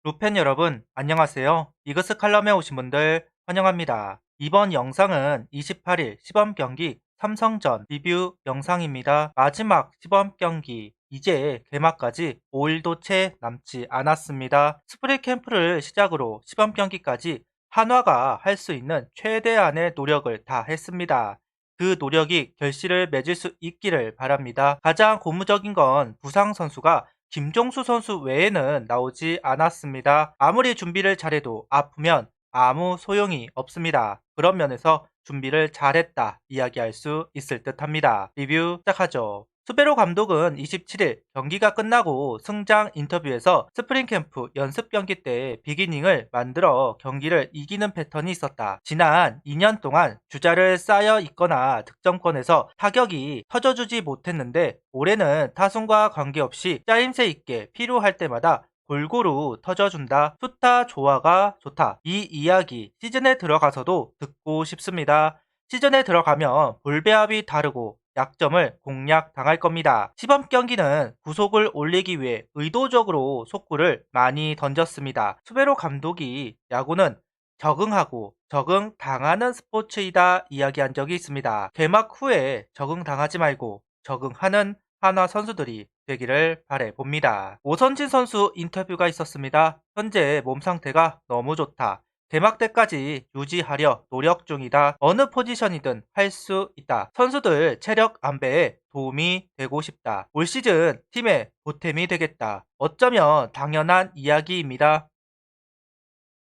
루팬 여러분, 안녕하세요. 이그스 칼럼에 오신 분들 환영합니다. 이번 영상은 28일 시범 경기 삼성전 리뷰 영상입니다. 마지막 시범 경기, 이제 개막까지 5일도 채 남지 않았습니다. 스프링 캠프를 시작으로 시범 경기까지 한화가 할 수 있는 최대한의 노력을 다 했습니다. 그 노력이 결실을 맺을 수 있기를 바랍니다. 가장 고무적인 건 부상 선수가 김종수 선수 외에는 나오지 않았습니다. 아무리 준비를 잘해도 아프면 아무 소용이 없습니다. 그런 면에서 준비를 잘했다 이야기할 수 있을 듯 합니다. 리뷰 시작하죠. 수베로 감독은 27일 경기가 끝나고 승장 인터뷰에서 스프링 캠프 연습 경기 때 비기닝을 만들어 경기를 이기는 패턴이 있었다. 지난 2년 동안 주자를 쌓여 있거나 득점권에서 타격이 터져주지 못했는데 올해는 타순과 관계없이 짜임새 있게 필요할 때마다 골고루 터져준다. 투타 조화가 좋다. 이 이야기 시즌에 들어가서도 듣고 싶습니다. 시즌에 들어가면 볼배합이 다르고 약점을 공략당할 겁니다. 시범 경기는 구속을 올리기 위해 의도적으로 속구를 많이 던졌습니다. 수베로 감독이 야구는 적응하고 적응당하는 스포츠이다 이야기한 적이 있습니다. 개막 후에 적응당하지 말고 적응하는 한화 선수들이 되기를 바라봅니다. 오선진 선수 인터뷰가 있었습니다. 현재 몸 상태가 너무 좋다. 개막 때까지 유지하려 노력 중이다. 어느 포지션이든 할 수 있다. 선수들 체력 안배에 도움이 되고 싶다. 올 시즌 팀의 보탬이 되겠다. 어쩌면 당연한 이야기입니다.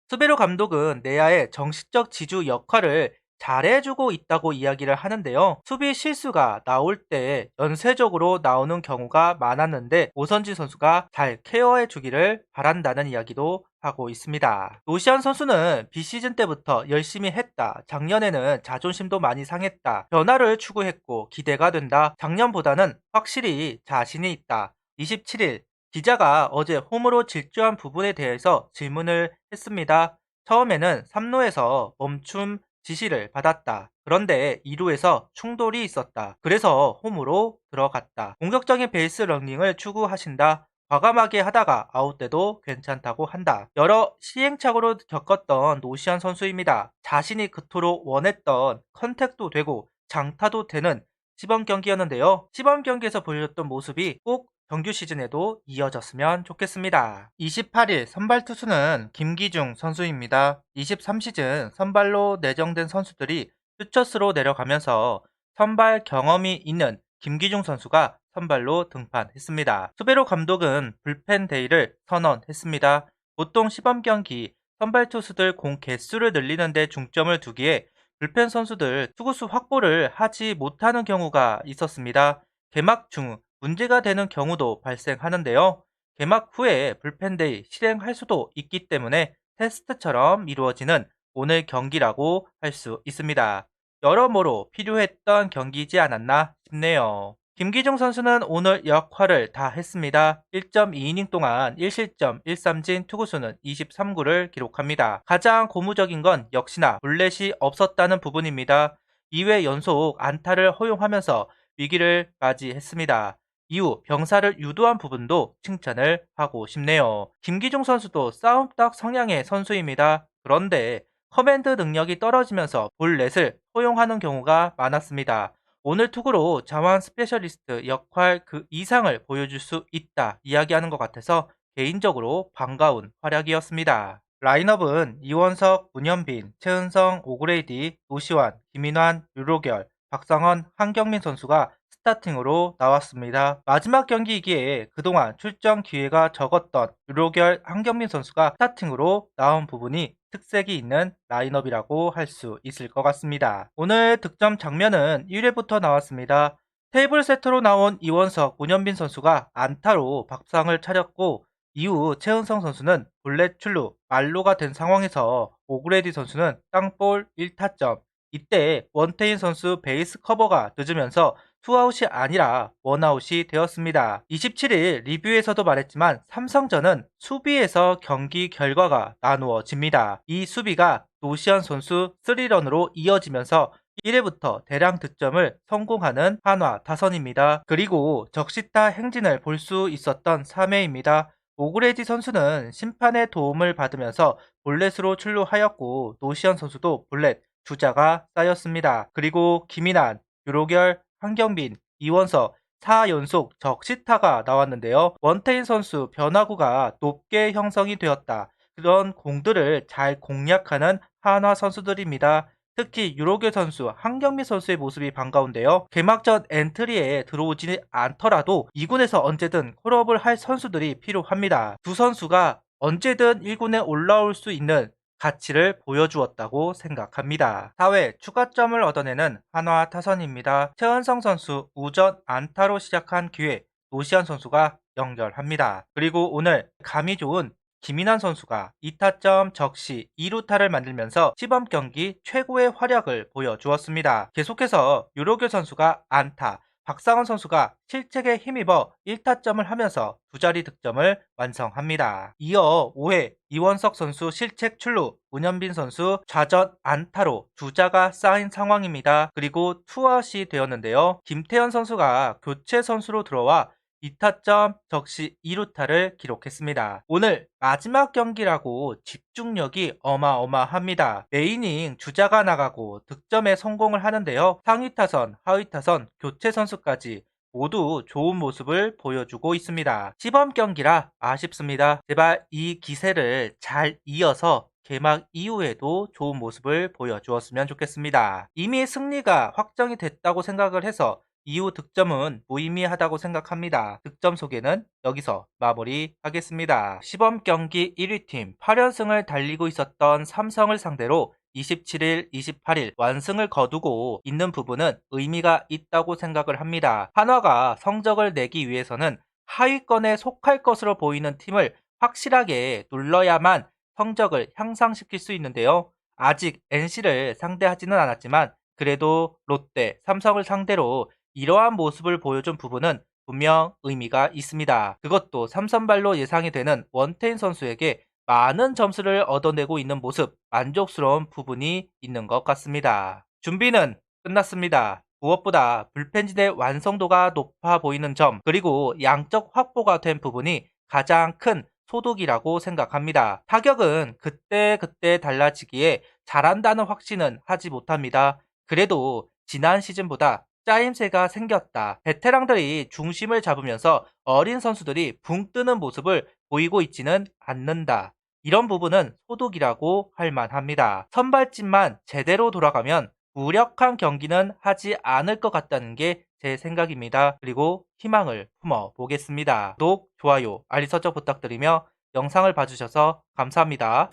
수베로 감독은 내야의 정신적 지주 역할을 잘해주고 있다고 이야기를 하는데요. 수비 실수가 나올 때 연쇄적으로 나오는 경우가 많았는데 오선진 선수가 잘 케어해주기를 바란다는 이야기도 하고 있습니다. 노시안 선수는 비시즌 때부터 열심히 했다. 작년에는 자존심도 많이 상했다. 변화를 추구했고 기대가 된다. 작년보다는 확실히 자신이 있다. 27일 기자가 어제 홈으로 질주한 부분에 대해서 질문을 했습니다. 처음에는 3루에서 멈춤 지시를 받았다. 그런데 2루에서 충돌이 있었다. 그래서 홈으로 들어갔다. 공격적인 베이스 러닝을 추구하신다. 과감하게 하다가 아웃돼도 괜찮다고 한다. 여러 시행착오로 겪었던 노시안 선수입니다. 자신이 그토록 원했던 컨택도 되고 장타도 되는 시범 경기였는데요. 시범 경기에서 보여줬던 모습이 꼭 정규 시즌에도 이어졌으면 좋겠습니다. 28일 선발 투수는 김기중 선수입니다. 23시즌 선발로 내정된 선수들이 수처스로 내려가면서 선발 경험이 있는 김기중 선수가 선발로 등판했습니다. 수베로 감독은 불펜 데이를 선언했습니다. 보통 시범 경기 선발 투수들 공 개수를 늘리는 데 중점을 두기에 불펜 선수들 투구수 확보를 하지 못하는 경우가 있었습니다. 개막 중 문제가 되는 경우도 발생하는데요. 개막 후에 불펜데이 실행할 수도 있기 때문에 테스트처럼 이루어지는 오늘 경기라고 할 수 있습니다. 여러모로 필요했던 경기이지 않았나 싶네요. 김기중 선수는 오늘 역할을 다 했습니다. 1.2이닝 동안 1실점 1삼진 투구수는 23구를 기록합니다. 가장 고무적인 건 역시나 볼넷이 없었다는 부분입니다. 2회 연속 안타를 허용하면서 위기를 맞이했습니다. 이후 병사를 유도한 부분도 칭찬을 하고 싶네요. 김기중 선수도 싸움닭 성향의 선수입니다. 그런데 커맨드 능력이 떨어지면서 볼넷을 허용하는 경우가 많았습니다. 오늘 투구로 자완 스페셜리스트 역할 그 이상을 보여줄 수 있다 이야기하는 것 같아서 개인적으로 반가운 활약이었습니다. 라인업은 이원석, 문현빈, 최은성, 오그레이디, 노시환, 김인환, 류로결, 박상헌, 한경민 선수가 스타팅으로 나왔습니다. 마지막 경기이기에 그동안 출전 기회가 적었던 류로결, 한경민 선수가 스타팅으로 나온 부분이 특색이 있는 라인업이라고 할 수 있을 것 같습니다. 오늘 득점 장면은 1회부터 나왔습니다. 테이블 세터로 나온 이원석, 문현빈 선수가 안타로 밥상을 차렸고 이후 최은성 선수는 볼넷 출루, 말로가 된 상황에서 오그레디 선수는 땅볼 1타점, 이때 원태인 선수 베이스 커버가 늦으면서 투아웃이 아니라 원아웃이 되었습니다. 27일 리뷰에서도 말했지만 삼성전은 수비에서 경기 결과가 나누어집니다. 이 수비가 노시안 선수 3런으로 이어지면서 1회부터 대량 득점을 성공하는 한화 타선입니다. 그리고 적시타 행진을 볼 수 있었던 3회입니다. 오그레지 선수는 심판의 도움을 받으면서 볼넷으로 출루하였고 노시현 선수도 볼넷 2자가 쌓였습니다. 그리고 김인환, 유로결, 한경빈, 이원석 4연속 적시타가 나왔는데요. 원태인 선수 변화구가 높게 형성이 되었다. 그런 공들을 잘 공략하는 한화 선수들입니다. 특히 유로결 선수, 한경민 선수의 모습이 반가운데요. 개막전 엔트리에 들어오지 않더라도 2군에서 언제든 콜업을 할 선수들이 필요합니다. 두 선수가 언제든 1군에 올라올 수 있는 가치를 보여주었다고 생각합니다. 4회 추가점을 얻어내는 한화 타선입니다. 최은성 선수 우전 안타로 시작한 기회 노시안 선수가 연결합니다. 그리고 오늘 감이 좋은 김인환 선수가 2타점 적시 2루타를 만들면서 시범 경기 최고의 활약을 보여주었습니다. 계속해서 유로교 선수가 안타, 박상원 선수가 실책에 힘입어 1타점을 하면서 두 자리 득점을 완성합니다. 이어 5회 이원석 선수 실책 출루, 문현빈 선수 좌전 안타로 두자가 쌓인 상황입니다. 그리고 투아웃이 되었는데요. 김태현 선수가 교체 선수로 들어와 2타점 적시 2루타를 기록했습니다. 오늘 마지막 경기라고 집중력이 어마어마합니다. 메이닝 주자가 나가고 득점에 성공을 하는데요. 상위 타선, 하위 타선, 교체 선수까지 모두 좋은 모습을 보여주고 있습니다. 시범 경기라 아쉽습니다. 제발 이 기세를 잘 이어서 개막 이후에도 좋은 모습을 보여주었으면 좋겠습니다. 이미 승리가 확정이 됐다고 생각을 해서 이후 득점은 무의미하다고 생각합니다. 득점 소개는 여기서 마무리하겠습니다. 시범 경기 1위 팀 8연승을 달리고 있었던 삼성을 상대로 27일, 28일 완승을 거두고 있는 부분은 의미가 있다고 생각을 합니다. 한화가 성적을 내기 위해서는 하위권에 속할 것으로 보이는 팀을 확실하게 눌러야만 성적을 향상시킬 수 있는데요. 아직 NC를 상대하지는 않았지만 그래도 롯데, 삼성을 상대로 이러한 모습을 보여준 부분은 분명 의미가 있습니다. 그것도 3선발로 예상이 되는 원태인 선수에게 많은 점수를 얻어내고 있는 모습, 만족스러운 부분이 있는 것 같습니다. 준비는 끝났습니다. 무엇보다 불펜진의 완성도가 높아 보이는 점, 그리고 양적 확보가 된 부분이 가장 큰 소득이라고 생각합니다. 타격은 그때그때 달라지기에 잘한다는 확신은 하지 못합니다. 그래도 지난 시즌보다 짜임새가 생겼다. 베테랑들이 중심을 잡으면서 어린 선수들이 붕 뜨는 모습을 보이고 있지는 않는다. 이런 부분은 소득이라고 할 만합니다. 선발진만 제대로 돌아가면 무력한 경기는 하지 않을 것 같다는 게 제 생각입니다. 그리고 희망을 품어 보겠습니다. 구독, 좋아요, 알림 설정 부탁드리며 영상을 봐주셔서 감사합니다.